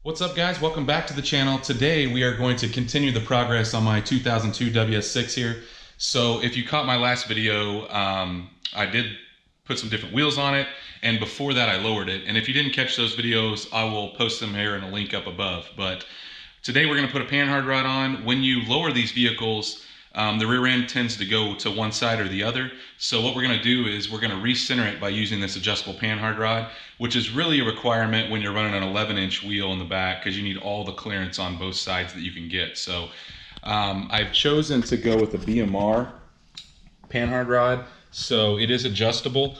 What's up, guys? Welcome back to the channel. Today we are going to continue the progress on my 2002 WS6 here. So if you caught my last video, I did put some different wheels on it, and before that I lowered it. And if you didn't catch those videos, I will post them here in a link up above. But today we're going to put a Panhard rod on. When you lower these vehicles, the rear end tends to go to one side or the other. So what we're going to do is we're going to recenter it by using this adjustable Panhard rod, which is really a requirement when you're running an 11-inch wheel in the back, because you need all the clearance on both sides that you can get. So I've chosen to go with the BMR Panhard rod. So it is adjustable.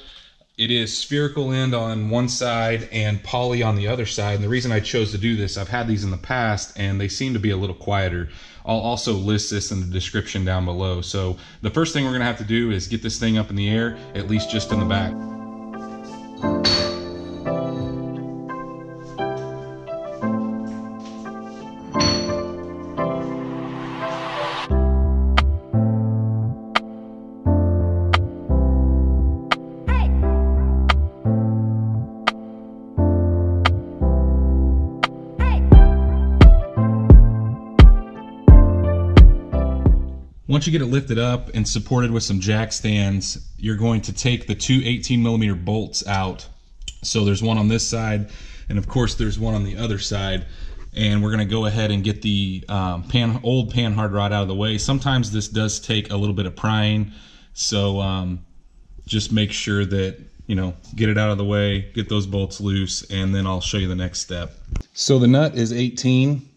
It is spherical end on one side and poly on the other side. And the reason I chose to do this, I've had these in the past and they seem to be a little quieter. I'll also list this in the description down below. So the first thing we're gonna have to do is get this thing up in the air, at least just in the back. Once you get it lifted up and supported with some jack stands, you're going to take the two 18mm bolts out. So there's one on this side, and of course there's one on the other side. And we're going to go ahead and get the old Panhard rod out of the way. Sometimes this does take a little bit of prying, so just make sure that, get it out of the way, get those bolts loose, and then I'll show you the next step. So the nut is 18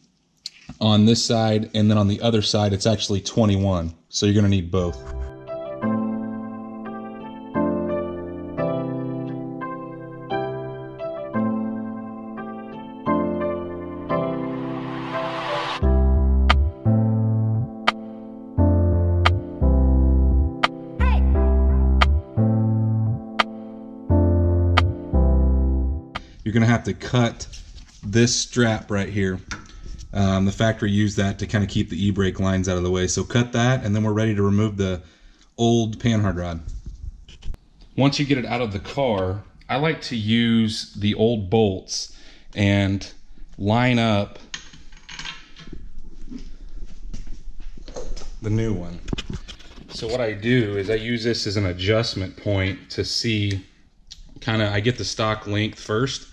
on this side, and then on the other side it's actually 21, so you're going to need both. You're going to have to cut this strap right here. The factory used that to kind of keep the e-brake lines out of the way. So cut that, and then we're ready to remove the old Panhard rod. Once you get it out of the car, I like to use the old bolts and line up the new one. So what I do is I use this as an adjustment point to see I get the stock length first,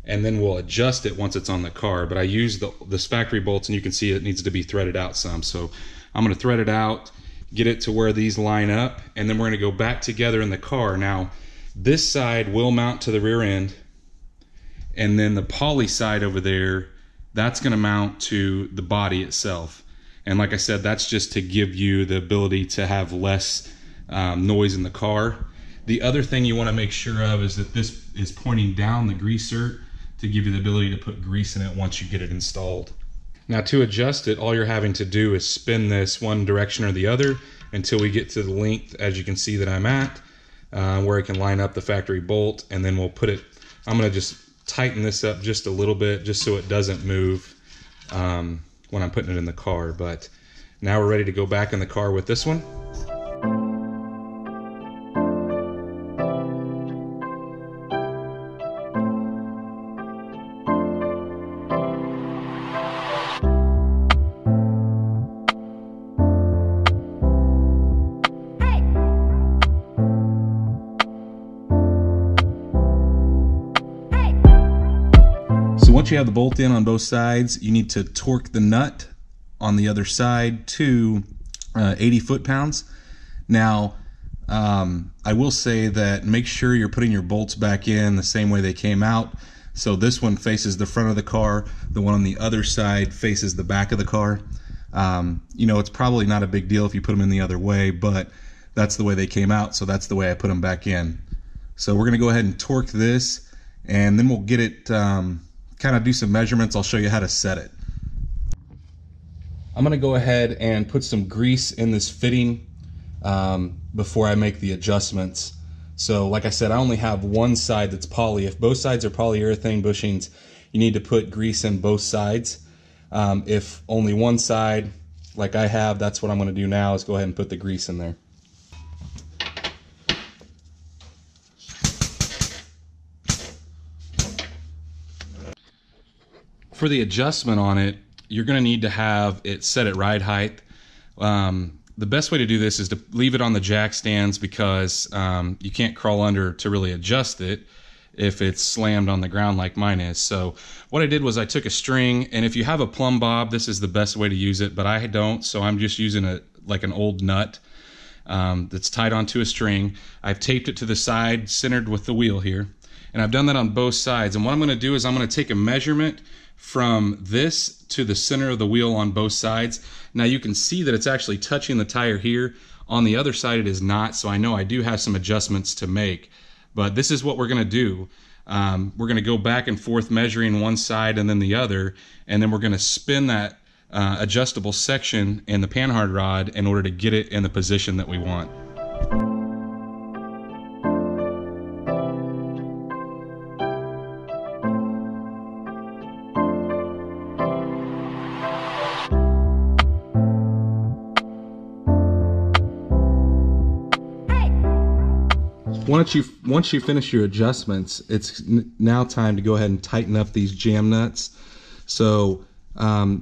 and then we'll adjust it once it's on the car. But I use this factory bolts, and you can see it needs to be threaded out some. So I'm going to thread it out, get it to where these line up, and then we're going to go back together in the car. Now, this side will mount to the rear end, and then the poly side over there, that's going to mount to the body itself. And like I said, that's just to give you the ability to have less noise in the car. The other thing you want to make sure of is that this is pointing down the greaser to give you the ability to put grease in it once you get it installed. Now, to adjust it, all you're having to do is spin this one direction or the other until we get to the length, as you can see that I'm at, where I can line up the factory bolt, and then we'll put it, I'm going to just tighten this up just a little bit just so it doesn't move when I'm putting it in the car. But now we're ready to go back in the car with this one. Once you have the bolt in on both sides, you need to torque the nut on the other side to 80 foot-pounds. Now, I will say that make sure you're putting your bolts back in the same way they came out. So this one faces the front of the car, the one on the other side faces the back of the car. It's probably not a big deal if you put them in the other way, but that's the way they came out, so that's the way I put them back in. So we're going to go ahead and torque this, and then we'll get it kind of do some measurements. I'll show you how to set it. I'm going to go ahead and put some grease in this fitting before I make the adjustments. So like I said, I only have one side that's poly. If both sides are polyurethane bushings, you need to put grease in both sides. If only one side, like I have, that's what I'm going to do now, is go ahead and put the grease in there. For the adjustment on it, you're going to need to have it set at ride height. The best way to do this is to leave it on the jack stands, because you can't crawl under to really adjust it if it's slammed on the ground like mine is. So what I did was I took a string, and if you have a plumb bob, this is the best way to use it, but I don't, so I'm just using like an old nut that's tied onto a string. I've taped it to the side, centered with the wheel here, and I've done that on both sides. And what I'm going to do is I'm going to take a measurement from this to the center of the wheel on both sides. Now you can see that it's actually touching the tire here. On the other side it is not, so I know I do have some adjustments to make. But this is what we're going to do. We're going to go back and forth measuring one side and then the other, and then we're going to spin that adjustable section in the Panhard rod in order to get it in the position that we want. Once you finish your adjustments, it's now time to go ahead and tighten up these jam nuts. So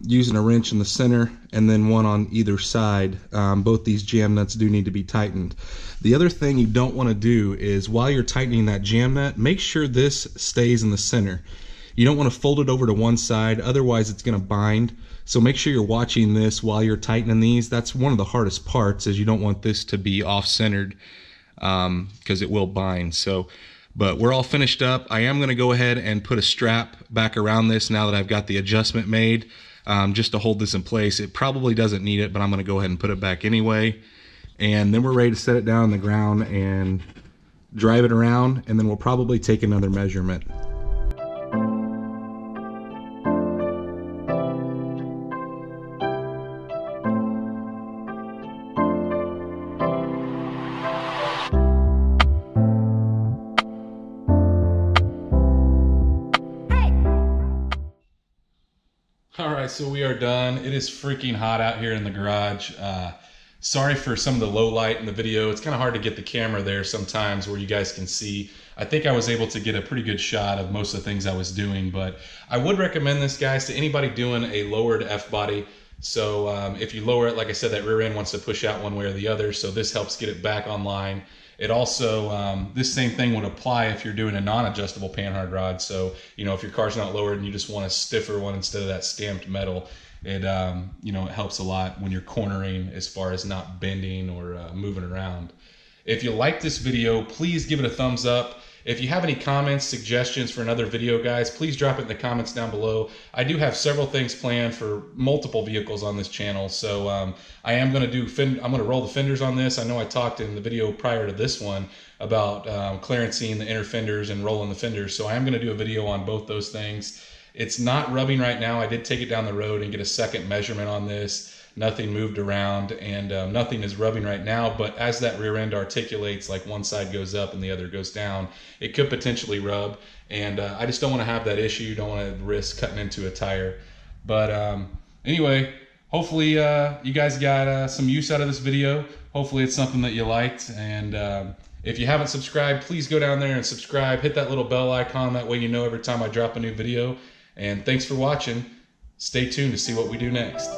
using a wrench in the center and then one on either side, both these jam nuts do need to be tightened. The other thing you don't want to do is, while you're tightening that jam nut, make sure this stays in the center. You don't want to fold it over to one side, otherwise it's going to bind. So make sure you're watching this while you're tightening these. That's one of the hardest parts, is you don't want this to be off-centered, because it will bind. So, but we're all finished up. I am going to go ahead and put a strap back around this now that I've got the adjustment made, just to hold this in place. It probably doesn't need it, but I'm going to go ahead and put it back anyway. And then we're ready to set it down on the ground and drive it around, and then we'll probably take another measurement. Alright, so we are done. It is freaking hot out here in the garage. Sorry for some of the low light in the video. It's kind of hard to get the camera there sometimes where you guys can see. I think I was able to get a pretty good shot of most of the things I was doing, but I would recommend this, guys, to anybody doing a lowered F-body. So if you lower it, like I said, that rear end wants to push out one way or the other, so this helps get it back online. It also, this same thing would apply if you're doing a non-adjustable Panhard rod. So, you know, if your car's not lowered and you just want a stiffer one instead of that stamped metal, it, you know, it helps a lot when you're cornering as far as not bending or moving around. If you like this video, please give it a thumbs up. If you have any comments, suggestions for another video, guys, please drop it in the comments down below. I do have several things planned for multiple vehicles on this channel, so I am going to do, I'm going to roll the fenders on this. I know I talked in the video prior to this one about clearancing the inner fenders and rolling the fenders, so I am going to do a video on both those things. It's not rubbing right now. I did take it down the road and get a second measurement on this. Nothing moved around, and nothing is rubbing right now, but as that rear end articulates, like one side goes up and the other goes down, it could potentially rub, and I just don't want to have that issue. Don't want to risk cutting into a tire. But anyway, hopefully you guys got some use out of this video. Hopefully it's something that you liked, and if you haven't subscribed, please go down there and subscribe. Hit that little bell icon, that way you know every time I drop a new video. And thanks for watching. Stay tuned to see what we do next.